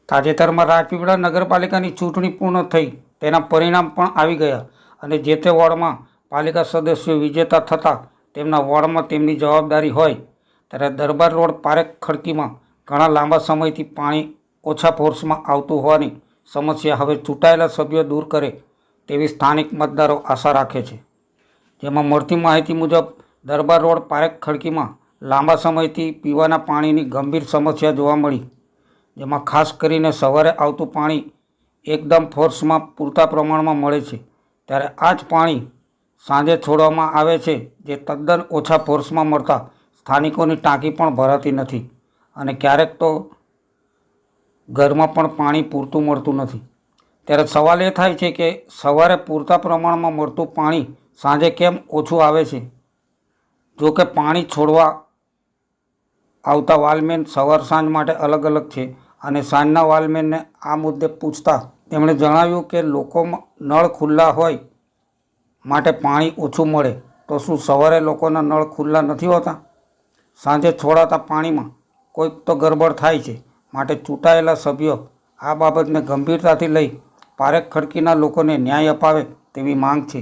તાજેતરમાં રાજપીપળા નગરપાલિકાની ચૂંટણી પૂર્ણ થઈ તેના પરિણામ પણ આવી ગયા અને જે તે વોર્ડમાં પાલિકા સદસ્યો વિજેતા થતાં તેમના વોર્ડમાં તેમની જવાબદારી હોય ત્યારે દરબાર રોડ પારેખ ખડકીમાં ઘણા લાંબા સમયથી પાણી ઓછા ફોર્સમાં આવતું હોવાની સમસ્યા હવે ચૂંટાયેલા સભ્યો દૂર કરે તેવી સ્થાનિક મતદારો આશા રાખે છે। જેમાં મળતી માહિતી મુજબ દરબાર રોડ પારેખ ખડકીમાં લાંબા સમયથી પીવાના પાણીની ગંભીર સમસ્યા જોવા મળી, જેમાં ખાસ કરીને સવારે આવતું પાણી એકદમ ફોર્સમાં પૂરતા પ્રમાણમાં મળે છે, ત્યારે આ જ પાણી સાંજે છોડવામાં આવે છે, જે તદ્દન ઓછા ફોર્સમાં મળતા સ્થાનિકોની ટાંકી પણ ભરાતી નથી અને ક્યારેક તો ઘરમાં પણ પાણી પૂરતું મળતું નથી। ત્યારે સવાલ એ થાય છે કે સવારે પૂરતા પ્રમાણમાં મળતું પાણી સાંજે કેમ ઓછું આવે છે? જો કે પાણી છોડવા આવતા વાલમેન સવાર સાંજ માટે અલગ અલગ છે અને સાંજના વાલમેનને આ મુદ્દે પૂછતા તેમણે જણાવ્યું કે લોકોમાં નળ ખુલ્લા હોય માટે પાણી ઓછું મળે, તો શું સવારે લોકોના નળ ખુલ્લા નથી હોતા? સાંજે છોડાતા પાણીમાં કોઈક તો ગરબડ થાય છે, માટે ચૂંટાયેલા સભ્યો આ બાબતને ગંભીરતાથી લઈ પારેખ ખડકીના લોકોને ન્યાય અપાવે તેવી માંગ છે।